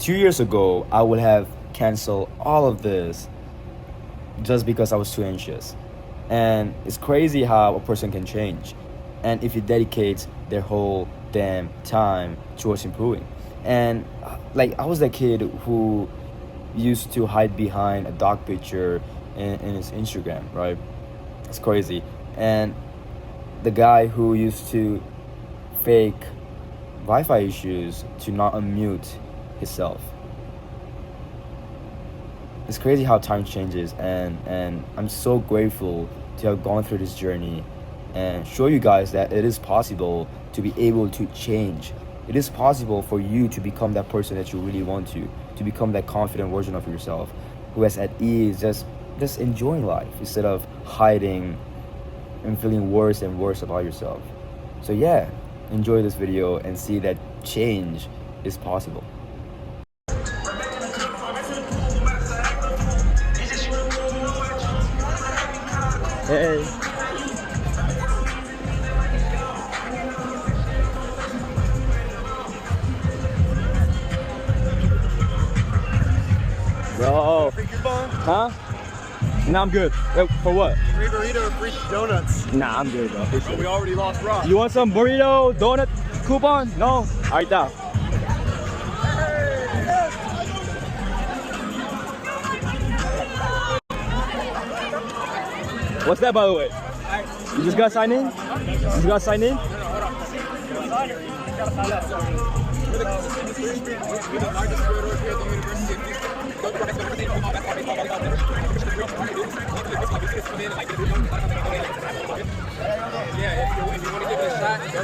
2 years ago, I would have canceled all of this just because I was too anxious. And it's crazy how a person can change. And if you dedicate their whole damn time towards improving. And like, I was that kid who used to hide behind a dog picture in his Instagram, right? It's crazy. And the guy who used to fake Wi-Fi issues to not unmute himself. It's crazy how time changes, and I'm so grateful to have gone through this journey and show you guys that it is possible to be able to change. It is possible for you to become that person that you really want to become that confident version of yourself who is at ease, just enjoying life instead of hiding and feeling worse and worse about yourself. So yeah, enjoy this video and see that change is possible. Hey. Bro. Free coupon? Huh? Nah, I'm good. Wait, for what? Free burrito, free donuts. Nah, I'm good, bro. Appreciate it. We already lost Rock. You want some burrito, donut, coupon? No? Alright, down. What's that, by the way? You just got signed in? You just got signed in?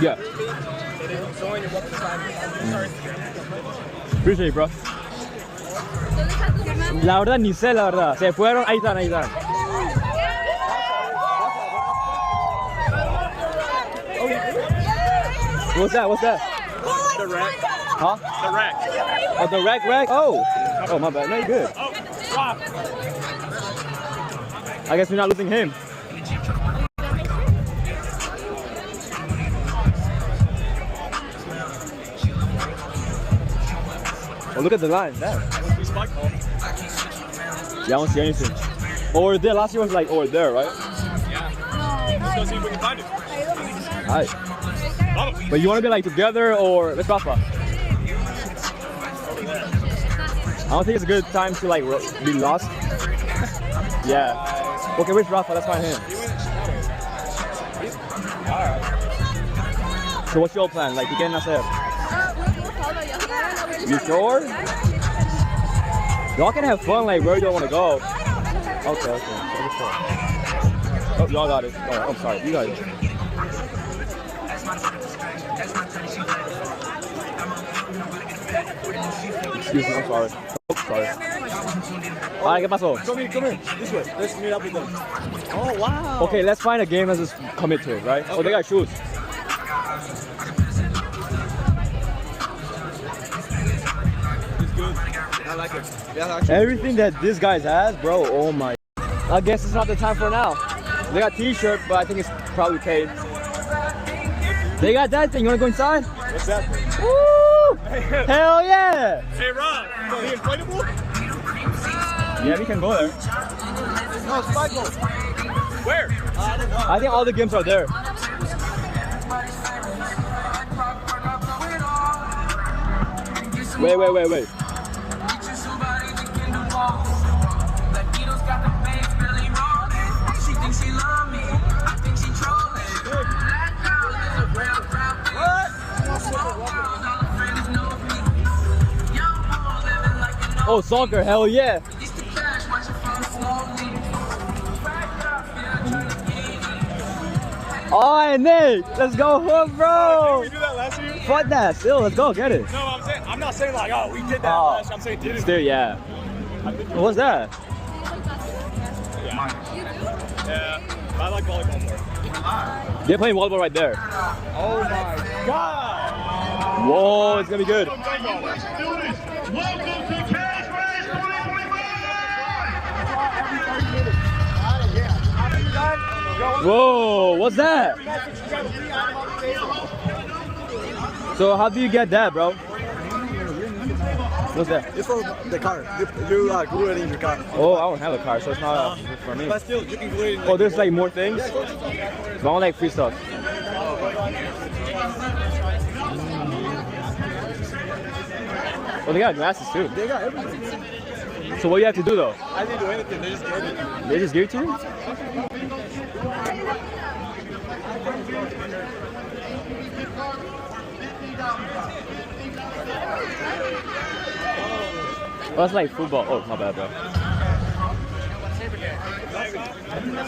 Yeah. Appreciate it, bro. La verdad, ni sé, la verdad. Se fueron, ahí están, ahí están. What's that? What's that? The rack. Huh? The rack. Oh, the rack? Oh. Oh, my bad. No, you're good. Oh, Rock. I guess we're not losing him. Oh, look at the line. That. Yeah, I don't see anything. Over there. Last year was like over there, right? Yeah. Let's go see if we can find it. Alright. But you want to be like together or let's Rafa? I don't think it's a good time to like be lost. Yeah. Okay, where's Rafa? Let's find him. So what's your plan? Like, ¿qué quieren hacer? You sure? Y'all can have fun like where you want to go. Okay. Oh, y'all got it. Oh, I'm sorry. You got it. Excuse me, I'm sorry. Oh, sorry. Alright, ¿qué pasó? Come here. This way. Let's meet up with them. Oh, wow. Okay, let's find a game let's just commit to it, right? Okay. Oh, they got shoes. It's good. I like it. Yeah, Everything that this guy has, bro, oh my. I guess it's not the time for now. They got t-shirt, but I think it's probably paid. They got that thing. You want to go inside? What's that thing? Woo! Hell yeah! Hey, Rob. The inflatable? Yeah, we can go there. No, it's Michael. Where? I think all the games are there. Wait. Oh, soccer, hell yeah. Oh, Nick, let's go home, bro. Did we do that last year? Fuck that, still, let's go, get it. No, I'm not saying like, oh, we did that last year. I'm saying did it. Still, yeah. What's that? Yeah, I like volleyball more. They're playing volleyball right there. Oh my God! Whoa, it's gonna be good. Whoa, what's that? So how do you get that, bro? What's that? It's for the car. You glue it in your car. Oh, I don't have a car, so it's not for me. But still, you can glue it in. Oh, there's like more things? But I don't like free stuff. Oh, they got glasses too. They got everything. So what do you have to do though? I didn't do anything. They just gave it to me. They just give it to you? Oh, that's like football. Oh, my bad, bro.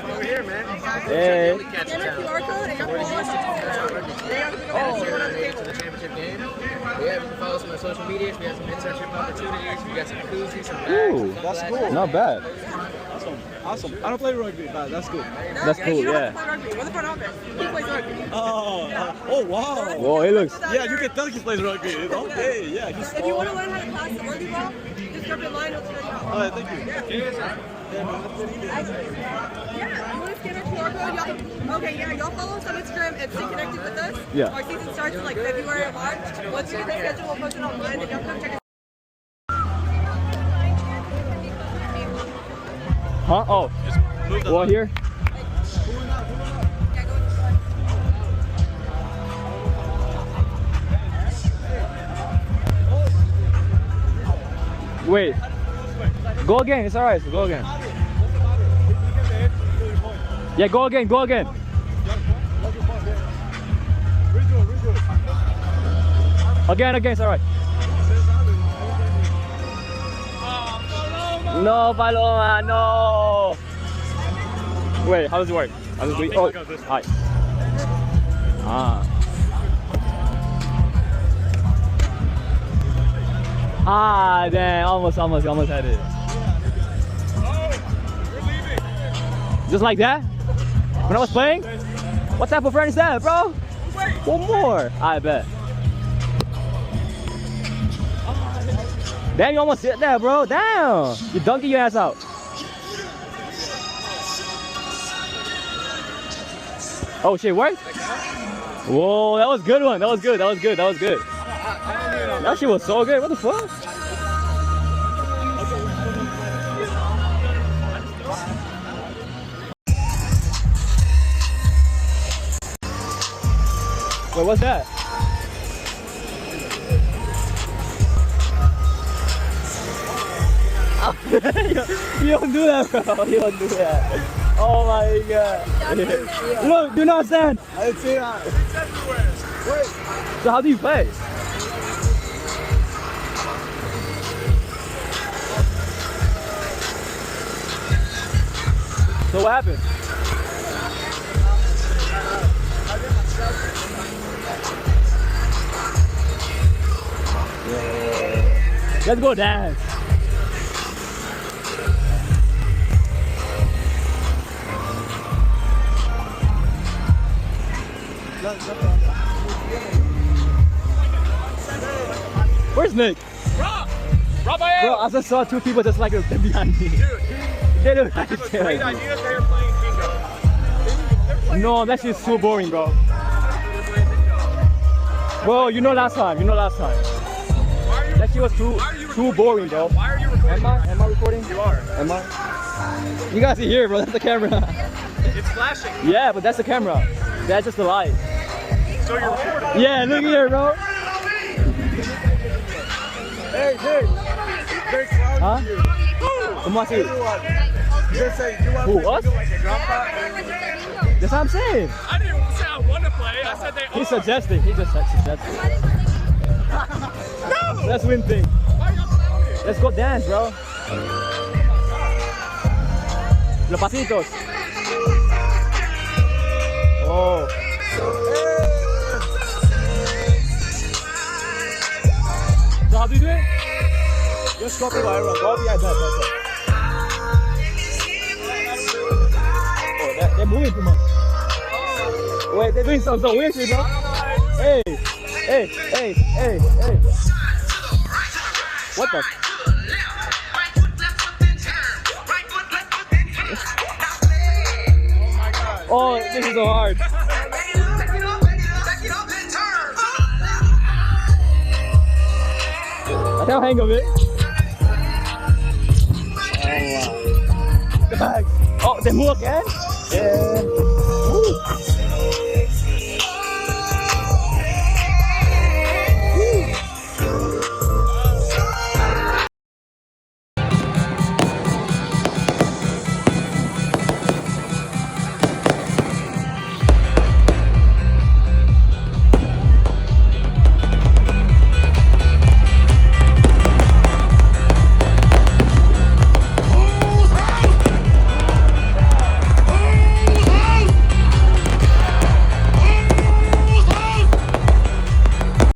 Over here, man. Hey. Scan a QR code and you're To the championship game. Yeah, you can follow us on our social medias. We have some internship opportunities. We got some koozies, some bags. Ooh, That's cool. not bad. Awesome. I don't play rugby, but that's cool. That's cool, You don't yeah. have to play rugby. We're the front office. He plays rugby. Oh, wow. Whoa, it looks. Yeah, you can tell he plays rugby. It's okay, yeah. He's If you want to learn how to pass the rugby ball, just jump in line. We'll show you how. All right, thank you. Yeah, you want to scan our QR code? Y'all, okay, yeah, y'all follow us on Instagram and stay connected with us. Yeah. Our season starts in like February or March. Once you get the schedule, we'll post it online and y'all come check it out. Huh? Oh. What here? Wait. Go again. It's alright. Go again. Yeah, go again. Go again. Again. It's alright. No, Paloma. No. Wait. How does it work? Oh, hi. Ah, dang, almost had it. Just like that? When I was playing? What type of friend is that, bro? One more. I bet. Damn, you almost hit that, bro. Damn. You dunking your ass out. Oh, shit, worked? Whoa, that was a good one. That was good. That shit was so good. What the fuck? Wait, what's that? You don't do that, bro. You don't do that. Oh my god. Look, do not stand. I didn't see that. It's everywhere. Wait. So how do you play? So what happened? Let's go dance. Where's Nick? Raphael! Bro, I just saw two people just like behind me. Dude, They look like I have a great idea. They are playing bingo. No, that shit's too boring, bro. Bro, you know last time. Why are you That shit was too boring, bro. Why are you recording? Am I recording? You are. Am I? You guys see here, bro. That's the camera. It's flashing. Yeah, but that's the camera. That's just the light. So you're recording. Yeah, look here, bro. Hey, very cloudy Huh? here. Come on, see. You say you want Who, to us? do like a drop back? That's what I'm saying. I didn't say I want to play. I said they He's suggesting. He just suggested. No! Let's win thing. Why are you playing? Let's go dance, bro. Los pasitos. Oh. So how do you do it? Just copy viral. Copy, I bet. Oh, they're moving too much. Wait, they're doing something weird, bro. Hey. What the? Oh, this is so hard. I can't hang of it. Oh, wow. The bags. Oh, they move again? Yeah. Woo.